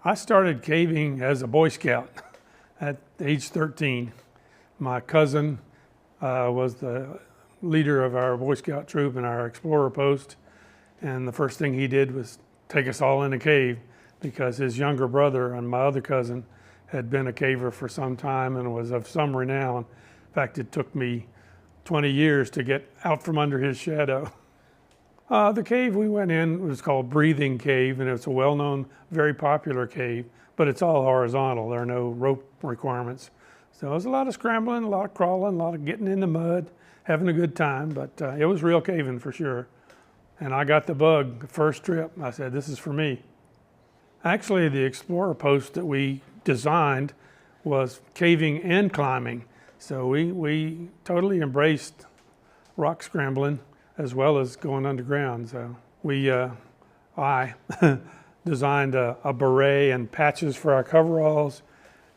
I started caving as a Boy Scout at age 13. My cousin was the leader of our Boy Scout troop in our explorer post, and the first thing he did was take us all in a cave because his younger brother and my other cousin had been a caver for some time and was of some renown. In fact, it took me 20 years to get out from under his shadow. The cave we went in was called Breathing Cave, and it's a well-known, very popular cave, but it's all horizontal. There are no rope requirements. So it was a lot of scrambling, a lot of crawling, a lot of getting in the mud, having a good time, but it was real caving for sure. And I got the bug the first trip. I said, this is for me. Actually, the explorer post that we designed was caving and climbing. So we totally embraced rock scrambling as well as going underground. So I designed a beret and patches for our coveralls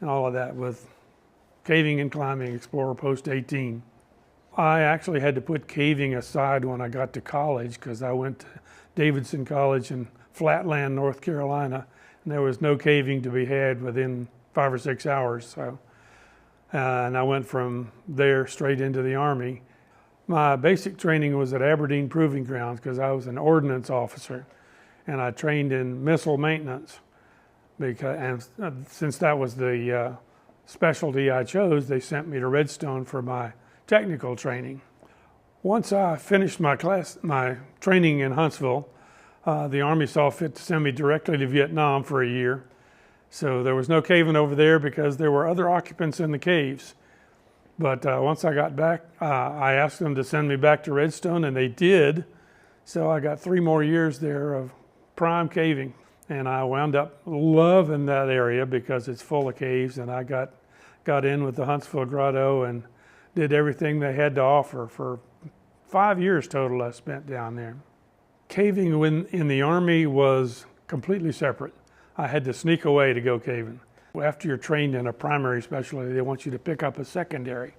and all of that with caving and climbing Explorer Post 18. I actually had to put caving aside when I got to college because I went to Davidson College in Flatland, North Carolina, and there was no caving to be had within 5 or 6 hours. So, and I went from there straight into the Army. My basic training was at Aberdeen Proving Grounds because I was an ordnance officer, and I trained in missile maintenance. And since that was the specialty I chose, they sent me to Redstone for my technical training. Once I finished my training in Huntsville, the Army saw fit to send me directly to Vietnam for a year. So there was no caving over there because there were other occupants in the caves. But once I got back, I asked them to send me back to Redstone, and they did. So I got 3 more years there of prime caving. And I wound up loving that area because it's full of caves, and I got in with the Huntsville Grotto and did everything they had to offer for 5 years total I spent down there. Caving in the Army was completely separate. I had to sneak away to go caving. After you're trained in a primary specialty, they want you to pick up a secondary.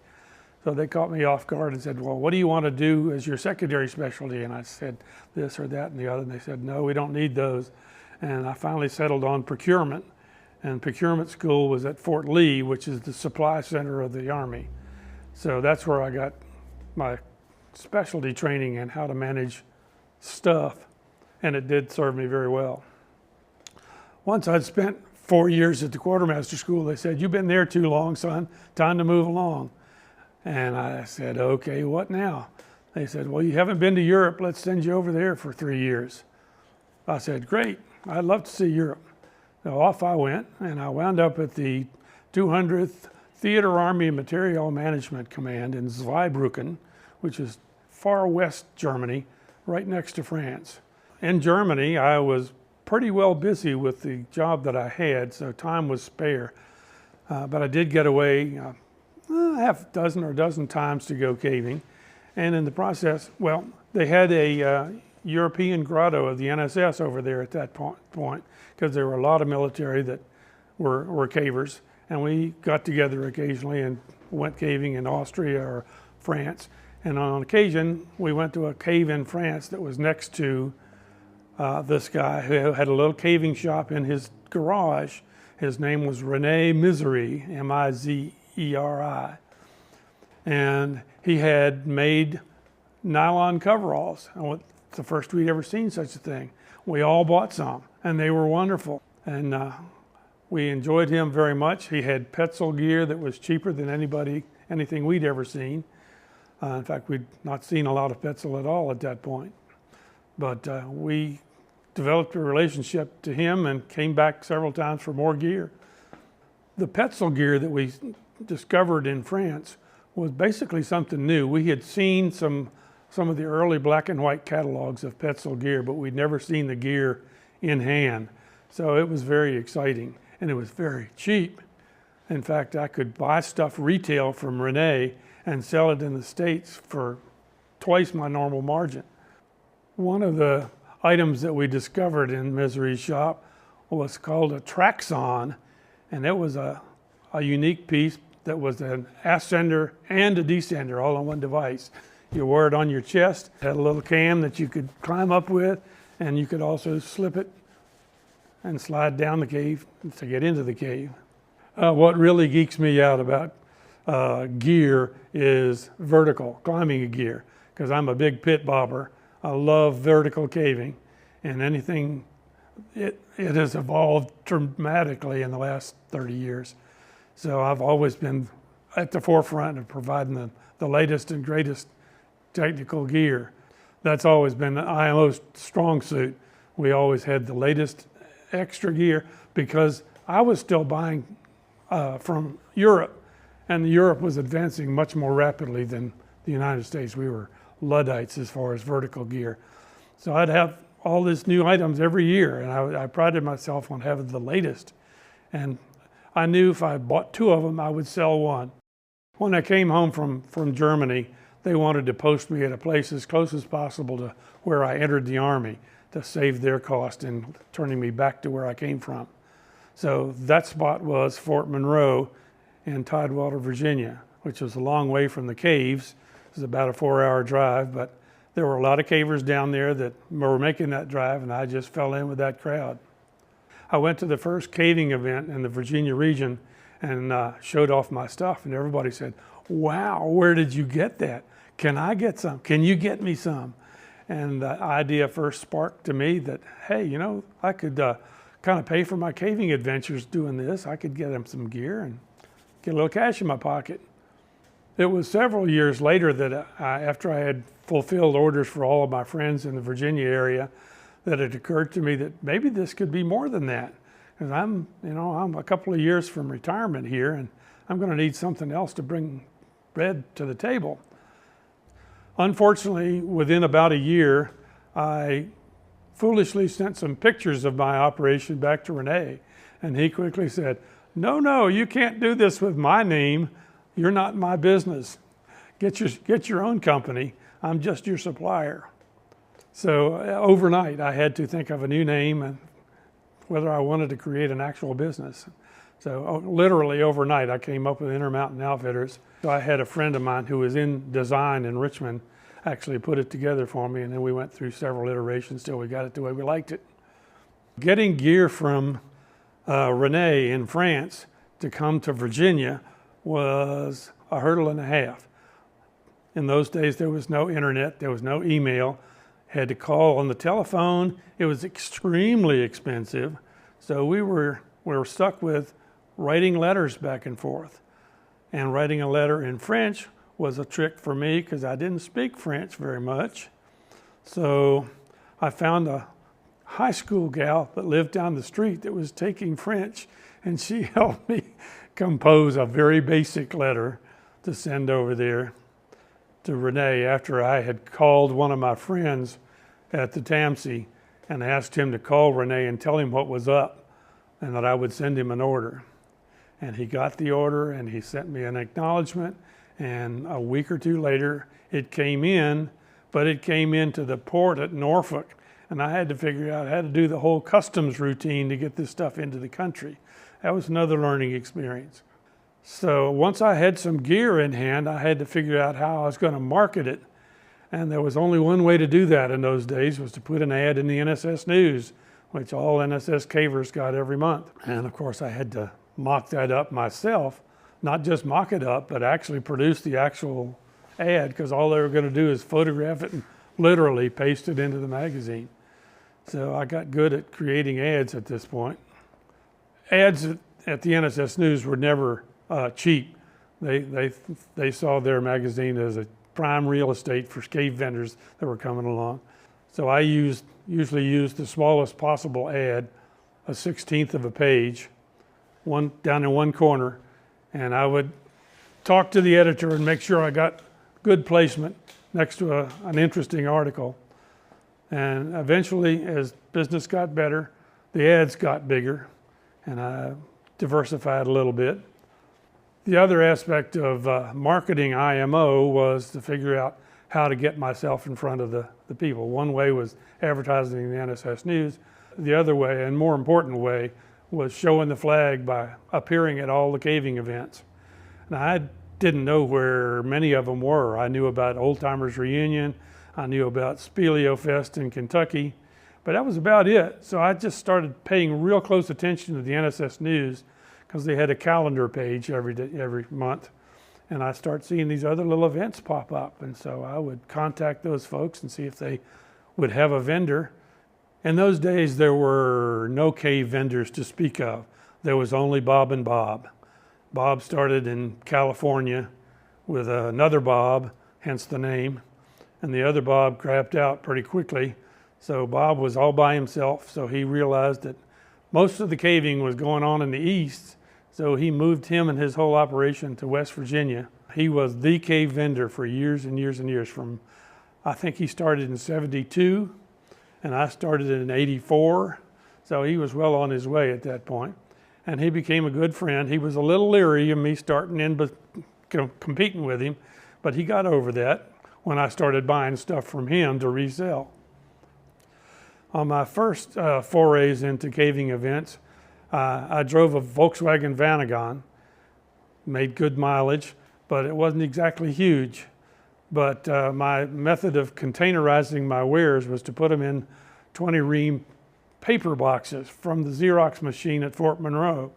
So they caught me off guard and said, well, what do you want to do as your secondary specialty? And I said this or that and the other, and they said, no, we don't need those. And I finally settled on procurement, and procurement school was at Fort Lee, which is the supply center of the Army. So that's where I got my specialty training in how to manage stuff, and it did serve me very well. Once I'd spent 4 years at the quartermaster school, they said, you've been there too long, son, time to move along. And I said, okay, what now? They said, well, you haven't been to Europe, let's send you over there for 3 years. I said, great, I'd love to see Europe. So off I went, and I wound up at the 200th Theater Army Material Management Command in Zweibrücken, which is far west Germany, right next to France. In Germany, I was pretty well busy with the job that I had, so time was spare. But I did get away half a dozen or a dozen times to go caving. And in the process, well, they had a European grotto of the NSS over there at that point, because there were a lot of military that were cavers. And we got together occasionally and went caving in Austria or France. And on occasion, we went to a cave in France that was next to this guy who had a little caving shop in his garage. His name was René Misery, M-I-Z-E-R-I. And he had made nylon coveralls. And it's the first we'd ever seen such a thing. We all bought some, and they were wonderful. And we enjoyed him very much. He had Petzl gear that was cheaper than anything we'd ever seen. In fact, we'd not seen a lot of Petzl at all at that point. But we developed a relationship to him and came back several times for more gear. The Petzl gear that we discovered in France was basically something new. We had seen some of the early black and white catalogs of Petzl gear, but we'd never seen the gear in hand. So it was very exciting, and it was very cheap. In fact, I could buy stuff retail from René and sell it in the States for twice my normal margin. One of the items that we discovered in Misery's shop was called a Traxon, and it was a unique piece that was an ascender and a descender all on one device. You wore it on your chest, had a little cam that you could climb up with, and you could also slip it and slide down the cave to get into the cave. What really geeks me out about gear is vertical, climbing gear, because I'm a big pit bobber. I love vertical caving, and anything, it has evolved dramatically in the last 30 years. So I've always been at the forefront of providing the latest and greatest technical gear. That's always been IMO's strong suit. We always had the latest extra gear because I was still buying from Europe, and Europe was advancing much more rapidly than the United States. We were Luddites as far as vertical gear. So I'd have all these new items every year, and I prided myself on having the latest. And I knew if I bought 2 of them, I would sell 1. When I came home from Germany, they wanted to post me at a place as close as possible to where I entered the Army to save their cost in turning me back to where I came from. So that spot was Fort Monroe in Tidewater, Virginia, which was a long way from the caves. It was about a 4-hour drive, but there were a lot of cavers down there that were making that drive, and I just fell in with that crowd. I went to the first caving event in the Virginia region and showed off my stuff, and everybody said, "Wow, where did you get that? Can I get some? Can you get me some?" And the idea first sparked to me that, hey, you know, I could kind of pay for my caving adventures doing this. I could get them some gear and get a little cash in my pocket. It was several years later that after I had fulfilled orders for all of my friends in the Virginia area, that it occurred to me that maybe this could be more than that. Because I'm a couple of years from retirement here, and I'm going to need something else to bring bread to the table. Unfortunately, within about a year, I foolishly sent some pictures of my operation back to Rene, and he quickly said, no, you can't do this with my name. You're not my business. Get your own company. I'm just your supplier. So overnight, I had to think of a new name and whether I wanted to create an actual business. So literally overnight, I came up with Intermountain Outfitters. So I had a friend of mine who was in design in Richmond actually put it together for me, and then we went through several iterations till we got it the way we liked it. Getting gear from Rene in France to come to Virginia was a hurdle and a half. In those days, there was no internet, there was no email. Had to call on the telephone. It was extremely expensive. So we were stuck with writing letters back and forth. And writing a letter in French was a trick for me because I didn't speak French very much. So I found a high school gal that lived down the street that was taking French, and she helped me compose a very basic letter to send over there to Rene after I had called one of my friends at the Tamsi and asked him to call Rene and tell him what was up and that I would send him an order. And he got the order and he sent me an acknowledgement, and a week or 2 later it came in, but it came into the port at Norfolk, and I had to figure out how to do the whole customs routine to get this stuff into the country. That was another learning experience. So once I had some gear in hand, I had to figure out how I was going to market it. And there was only one way to do that in those days, was to put an ad in the NSS News, which all NSS cavers got every month. And of course I had to mock that up myself, not just mock it up, but actually produce the actual ad, because all they were going to do is photograph it and literally paste it into the magazine. So I got good at creating ads at this point. Ads at the NSS News were never cheap. They saw their magazine as a prime real estate for cave vendors that were coming along. So I usually used the smallest possible ad, a 1/16 of a page, down in one corner, and I would talk to the editor and make sure I got good placement next to an interesting article. And eventually, as business got better, the ads got bigger, and I diversified a little bit. The other aspect of marketing IMO was to figure out how to get myself in front of the people. One way was advertising in the NSS News. The other way, and more important way, was showing the flag by appearing at all the caving events. Now, I didn't know where many of them were. I knew about Old Timers Reunion. I knew about Speleo Fest in Kentucky, But that was about it. So I just started paying real close attention to the NSS News because they had a calendar page every month. And I start seeing these other little events pop up. And so I would contact those folks and see if they would have a vendor. In those days, there were no cave vendors to speak of. There was only Bob and Bob. Bob started in California with another Bob, hence the name. And the other Bob crapped out pretty quickly. So Bob was all by himself. So he realized that most of the caving was going on in the east. So he moved him and his whole operation to West Virginia. He was the cave vendor for years and years and years. From, I think he started in 72 and I started in 84. So he was well on his way at that point. And he became a good friend. He was a little leery of me starting in, but competing with him. But he got over that when I started buying stuff from him to resell. On my first forays into caving events, I drove a Volkswagen Vanagon, made good mileage, but it wasn't exactly huge. But my method of containerizing my wares was to put them in 20 ream paper boxes from the Xerox machine at Fort Monroe.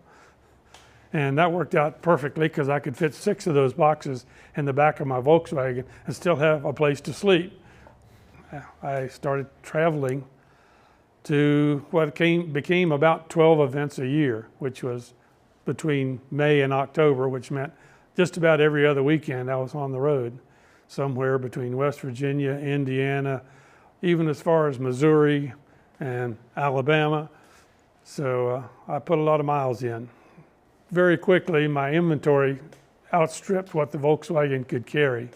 And that worked out perfectly because I could fit 6 of those boxes in the back of my Volkswagen and still have a place to sleep. I started traveling to what became about 12 events a year, which was between May and October, which meant just about every other weekend I was on the road, somewhere between West Virginia, Indiana, even as far as Missouri and Alabama. So I put a lot of miles in. Very quickly, my inventory outstripped what the Volkswagen could carry,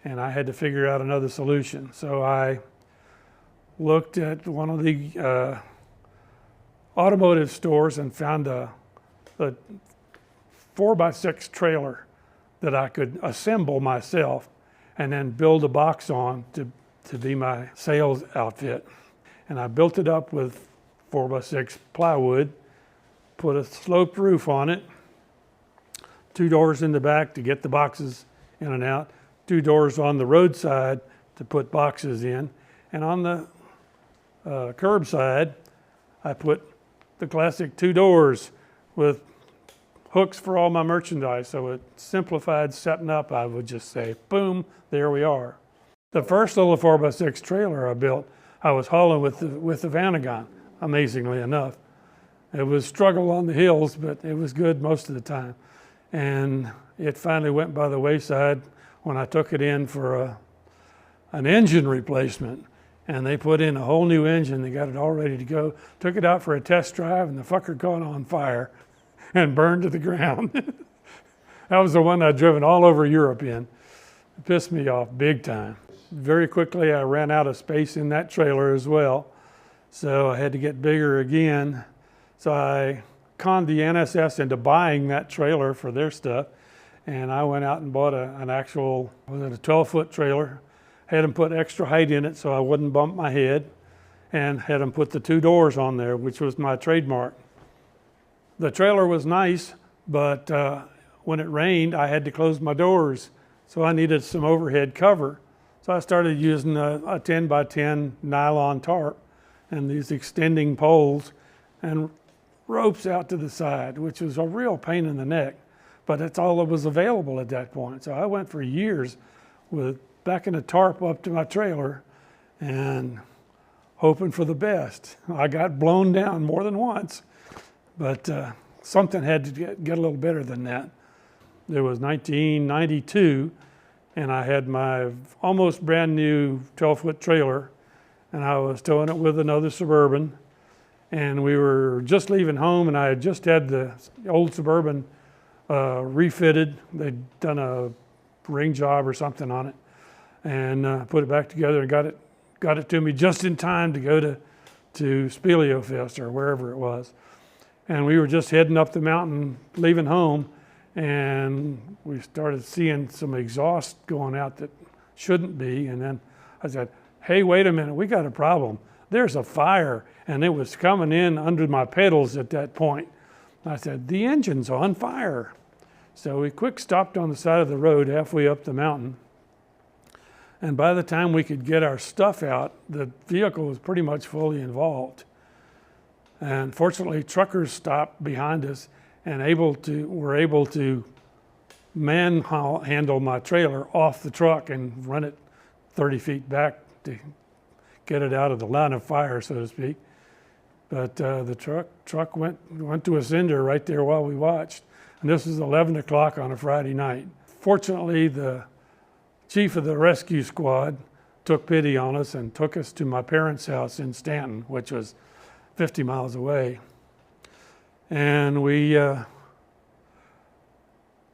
and I had to figure out another solution. So I looked at one of the automotive stores and found a 4x6 trailer that I could assemble myself and then build a box on to be my sales outfit. And I built it up with 4x6 plywood, put a sloped roof on it, 2 doors in the back to get the boxes in and out, 2 doors on the roadside to put boxes in, and on the curbside, I put the classic 2 doors with hooks for all my merchandise. So it simplified setting up, I would just say, boom, there we are. The first little 4x6 trailer I built, I was hauling with the Vanagon, amazingly enough. It was struggle on the hills, but it was good most of the time. And it finally went by the wayside when I took it in for an engine replacement. And they put in a whole new engine. They got it all ready to go. Took it out for a test drive, and the fucker caught on fire and burned to the ground. That was the one I'd driven all over Europe in. It pissed me off big time. Very quickly, I ran out of space in that trailer as well. So I had to get bigger again. So I conned the NSS into buying that trailer for their stuff. And I went out and bought an actual, was it a 12-foot trailer? Had them put extra height in it so I wouldn't bump my head, and had them put the 2 doors on there, which was my trademark. The trailer was nice, but when it rained, I had to close my doors, so I needed some overhead cover. So I started using a 10 by 10 nylon tarp and these extending poles and ropes out to the side, which was a real pain in the neck, but that's all that was available at that point. So I went for years with backing a tarp up to my trailer and hoping for the best. I got blown down more than once, but something had to get a little better than that. It was 1992, and I had my almost brand new 12-foot trailer, and I was towing it with another Suburban, and we were just leaving home, and I had just had the old Suburban refitted. They'd done a ring job or something on it, and put it back together and got it to me just in time to go to Speleo Fest or wherever it was. And we were just heading up the mountain, leaving home, and we started seeing some exhaust going out that shouldn't be. And then I said, hey, wait a minute, we got a problem. There's a fire, and it was coming in under my pedals at that point. I said, the engine's on fire. So we quick stopped on the side of the road halfway up the mountain. And by the time we could get our stuff out, the vehicle was pretty much fully involved. And fortunately, truckers stopped behind us and were able to manhandle my trailer off the truck and run it 30 feet back to get it out of the line of fire, so to speak. But the truck went to a cinder right there while we watched. And this was 11 o'clock on a Friday night. Fortunately, the chief of the rescue squad took pity on us and took us to my parents' house in Stanton, which was 50 miles away. And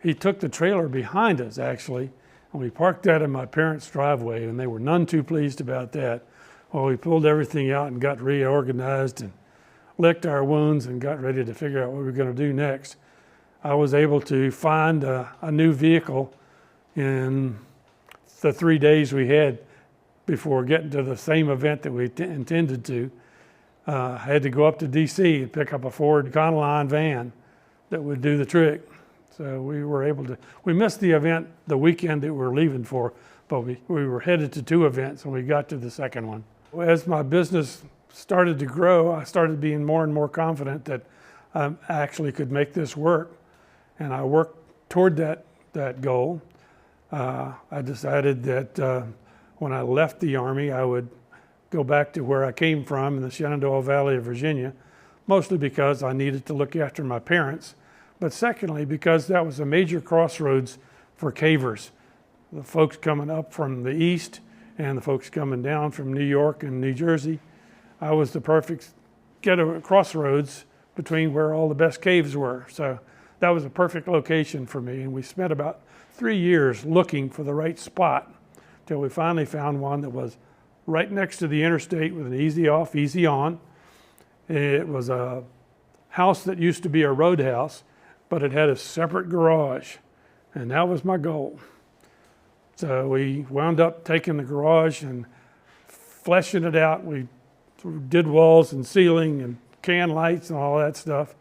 he took the trailer behind us, actually, and we parked that in my parents' driveway, and they were none too pleased about that. Well, we pulled everything out and got reorganized and licked our wounds and got ready to figure out what we were going to do next. I was able to find a new vehicle in the 3 days we had before getting to the same event that we intended to. I had to go up to DC and pick up a Ford Econoline van that would do the trick. So we missed the event the weekend that we were leaving for, but we were headed to 2 events when we got to the second one. As my business started to grow, I started being more and more confident that I actually could make this work. And I worked toward that goal. I decided that when I left the Army, I would go back to where I came from in the Shenandoah Valley of Virginia, mostly because I needed to look after my parents, but secondly, because that was a major crossroads for cavers. The folks coming up from the east and the folks coming down from New York and New Jersey. I was the perfect crossroads between where all the best caves were. So that was a perfect location for me, and we spent about 3 years looking for the right spot till we finally found one that was right next to the interstate with an easy off, easy on. It was a house that used to be a roadhouse, but it had a separate garage, and that was my goal. So we wound up taking the garage and fleshing it out. We did walls and ceiling and can lights and all that stuff.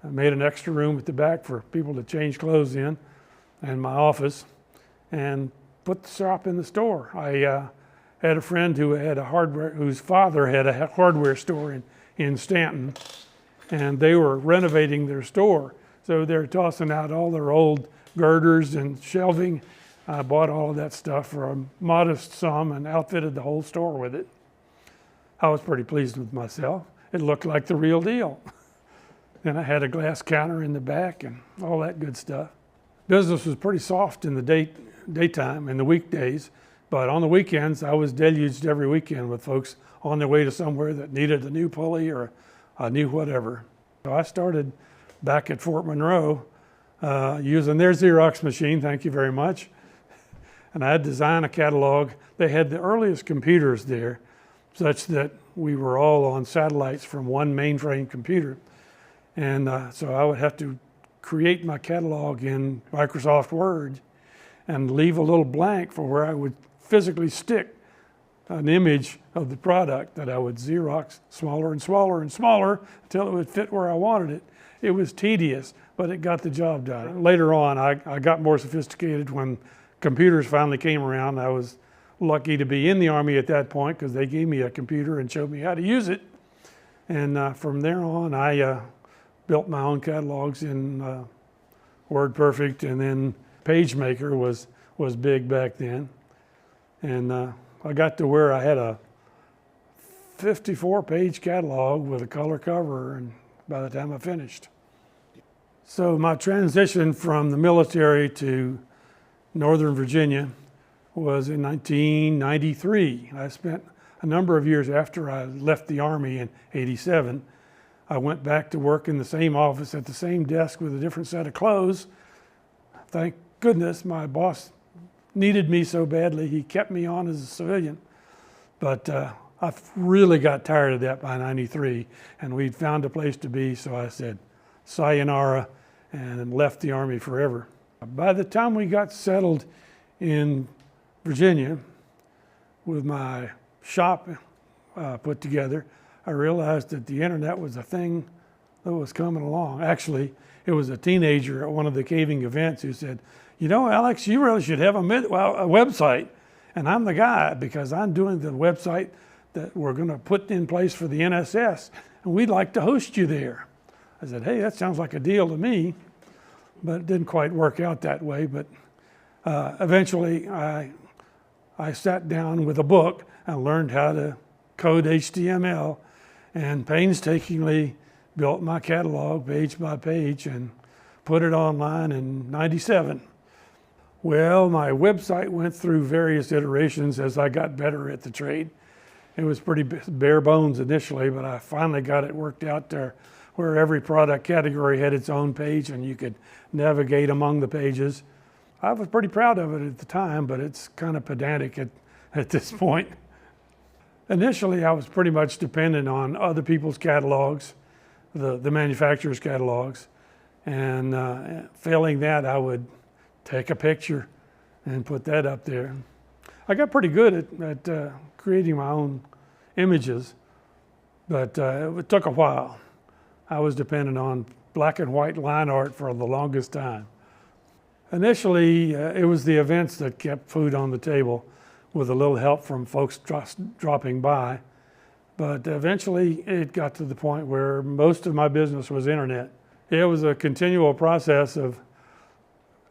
I made an extra room at the back for people to change clothes in, and my office, and put the shop in the store. I had a friend whose father had a hardware store in Stanton, and they were renovating their store. So they're tossing out all their old girders and shelving. I bought all of that stuff for a modest sum and outfitted the whole store with it. I was pretty pleased with myself. It looked like the real deal. Then I had a glass counter in the back and all that good stuff. Business was pretty soft in the daytime, in the weekdays, but on the weekends, I was deluged every weekend with folks on their way to somewhere that needed a new pulley or a new whatever. So I started back at Fort Monroe using their Xerox machine, thank you very much. And I had designed a catalog. They had the earliest computers there, such that we were all on satellites from one mainframe computer. And so I would have to create my catalog in Microsoft Word and leave a little blank for where I would physically stick an image of the product that I would Xerox smaller and smaller and smaller until it would fit where I wanted it. It was tedious, but it got the job done. Later on, I got more sophisticated when computers finally came around. I was lucky to be in the Army at that point because they gave me a computer and showed me how to use it. And from there on, I built my own catalogs in WordPerfect, and then PageMaker was big back then. And I got to where I had a 54-page catalog with a color cover, and by the time I finished. So my transition from the military to Northern Virginia was in 1993. I spent a number of years after I left the Army in '87. I went back to work in the same office at the same desk with a different set of clothes. Thank goodness my boss needed me so badly, he kept me on as a civilian. But I really got tired of that by '93, and we'd found a place to be, so I said sayonara and left the Army forever. By the time we got settled in Virginia with my shop put together, I realized that the internet was a thing that was coming along. Actually, it was a teenager at one of the caving events who said, "You know, Alex, you really should have a website." And I'm the guy because I'm doing the website that we're going to put in place for the NSS, and we'd like to host you there. I said, hey, that sounds like a deal to me, but it didn't quite work out that way. But eventually I sat down with a book and learned how to code HTML and painstakingly built my catalog page by page and put it online in '97. Well, my website went through various iterations as I got better at the trade. It was pretty bare bones initially, but I finally got it worked out there where every product category had its own page and you could navigate among the pages. I was pretty proud of it at the time, but it's kind of pedantic at this point. Initially, I was pretty much dependent on other people's catalogs, the manufacturer's catalogs, and failing that, I would take a picture and put that up there. I got pretty good at creating my own images, but it took a while. I was dependent on black and white line art for the longest time. Initially, it was the events that kept food on the table with a little help from folks dropping by. But eventually, it got to the point where most of my business was internet. It was a continual process of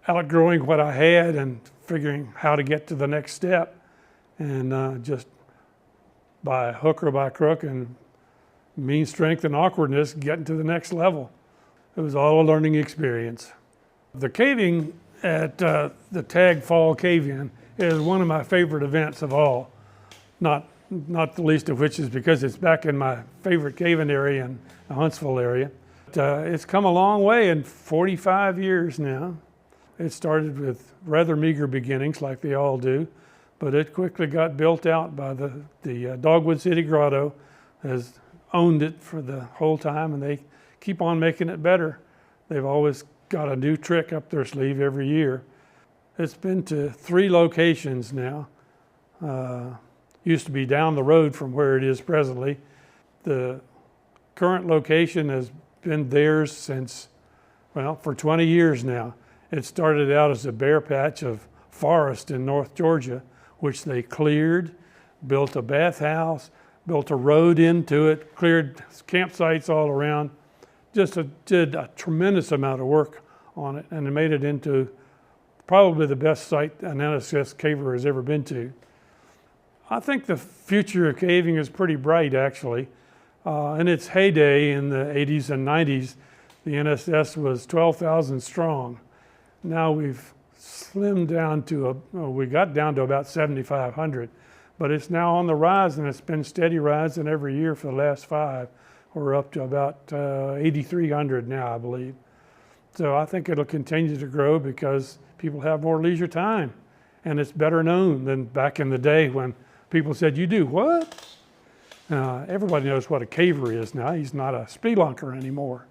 outgrowing what I had and figuring how to get to the next step, and just by hook or by crook and mean strength and awkwardness, getting to the next level. It was all a learning experience. The caving at the Tag Fall Cave-In is one of my favorite events of all, not the least of which is because it's back in my favorite cave-in area in the Huntsville area. It's come a long way in 45 years now. It started with rather meager beginnings, like they all do, but it quickly got built out by the Dogwood City Grotto, has owned it for the whole time, and they keep on making it better. They've always got a new trick up their sleeve every year. It's been to 3 locations now. Used to be down the road from where it is presently. The current location has been theirs since, well, for 20 years now. It started out as a bare patch of forest in North Georgia, which they cleared, built a bathhouse, built a road into it, cleared campsites all around, just did a tremendous amount of work on it, and it made it into probably the best site an NSS caver has ever been to. I think the future of caving is pretty bright, actually. In its heyday in the 80s and 90s, the NSS was 12,000 strong. Now we've slimmed down to, we got down to about 7,500, but it's now on the rise, and it's been steady rising every year for the last 5. We're up to about 8,300 now, I believe. So I think it'll continue to grow because people have more leisure time, and it's better known than back in the day when people said, "You do what?" Everybody knows what a caver is now. He's not a spelunker anymore.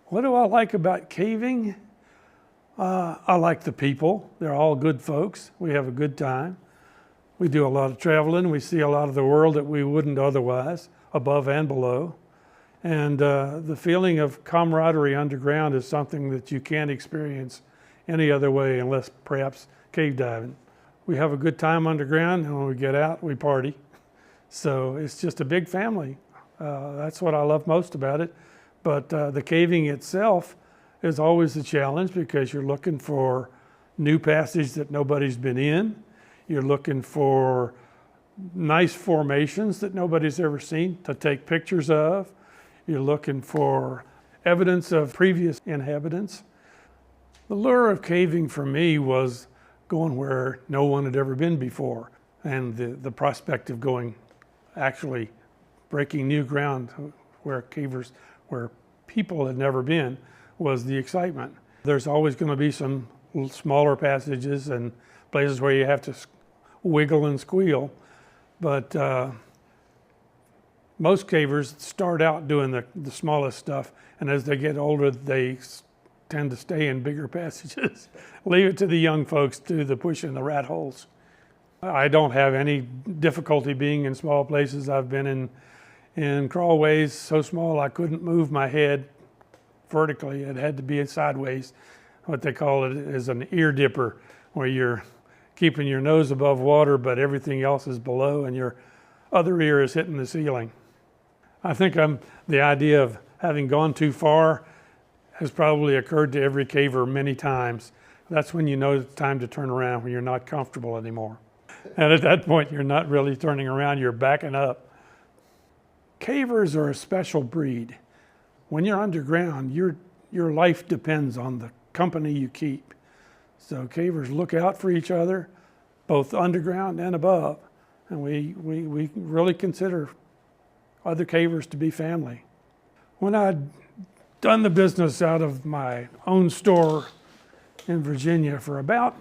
What do I like about caving? I like the people. They're all good folks. We have a good time. We do a lot of traveling. We see a lot of the world that we wouldn't otherwise, above and below. And the feeling of camaraderie underground is something that you can't experience any other way unless perhaps cave diving. We have a good time underground, and when we get out, we party. So it's just a big family. That's what I love most about it. But the caving itself is always a challenge because you're looking for new passage that nobody's been in. You're looking for nice formations that nobody's ever seen to take pictures of. You're looking for evidence of previous inhabitants. The lure of caving for me was going where no one had ever been before, and the prospect of going, actually breaking new ground where people had never been was the excitement. There's always going to be some smaller passages and places where you have to wiggle and squeal, but most cavers start out doing the smallest stuff, and as they get older, they tend to stay in bigger passages. Leave it to the young folks to do the push in the rat holes. I don't have any difficulty being in small places. I've been in crawlways so small I couldn't move my head vertically. It had to be sideways. What they call it is an ear dipper, where you're keeping your nose above water, but everything else is below and your other ear is hitting the ceiling. I think the idea of having gone too far has probably occurred to every caver many times. That's when you know it's time to turn around, when you're not comfortable anymore. And at that point, you're not really turning around, you're backing up. Cavers are a special breed. When you're underground, your life depends on the company you keep. So cavers look out for each other, both underground and above. And we really consider other cavers to be family. When I'd done the business out of my own store in Virginia for about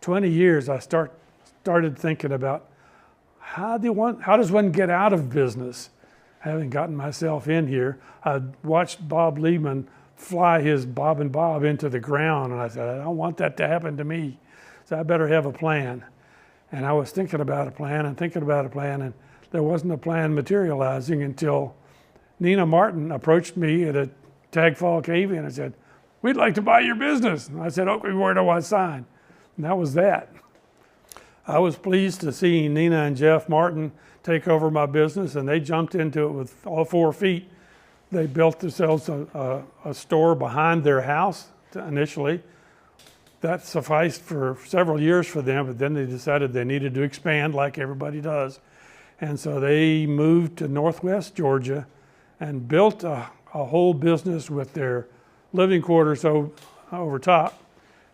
20 years, I started thinking about how does one get out of business? Having gotten myself in here, I watched Bob Liebman fly his Bob and Bob into the ground, and I said, I don't want that to happen to me, so I better have a plan. And I was thinking about a plan, and there wasn't a plan materializing until Nina Martin approached me at a Tag Fall Cave-In and said, we'd like to buy your business. And I said, okay, where do I sign? And that was that. I was pleased to see Nina and Jeff Martin take over my business, and they jumped into it with all 4 feet. They built themselves a store behind their house initially. That sufficed for several years for them, but then they decided they needed to expand like everybody does. And so they moved to Northwest Georgia and built a whole business with their living quarters over top.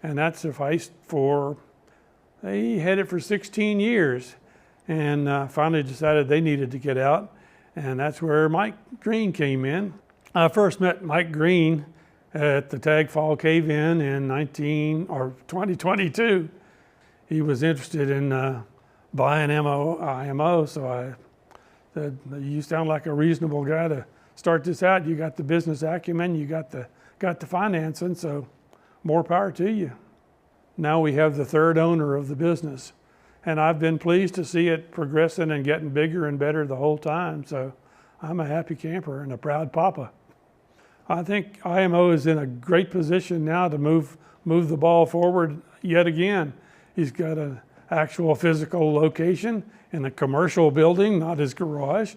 And that sufficed they had it for 16 years and finally decided they needed to get out. And that's where Mike Green came in. I first met Mike Green at the Tag Fall Cave-In in 2022. He was interested in buying IMO, so I said, you sound like a reasonable guy to start this out. You got the business acumen, you got the financing, so more power to you. Now we have the 3rd owner of the business, and I've been pleased to see it progressing and getting bigger and better the whole time, so I'm a happy camper and a proud papa. I think IMO is in a great position now to move the ball forward yet again. He's got an actual physical location in a commercial building, not his garage,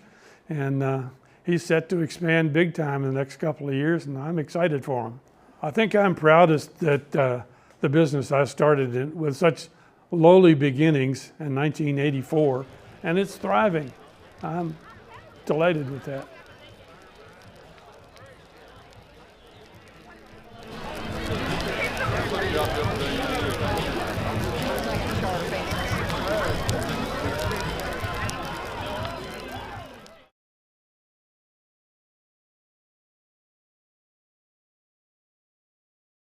and he's set to expand big time in the next couple of years, and I'm excited for him. I think I'm proudest that the business I started with such lowly beginnings in 1984, and it's thriving. I'm delighted with that.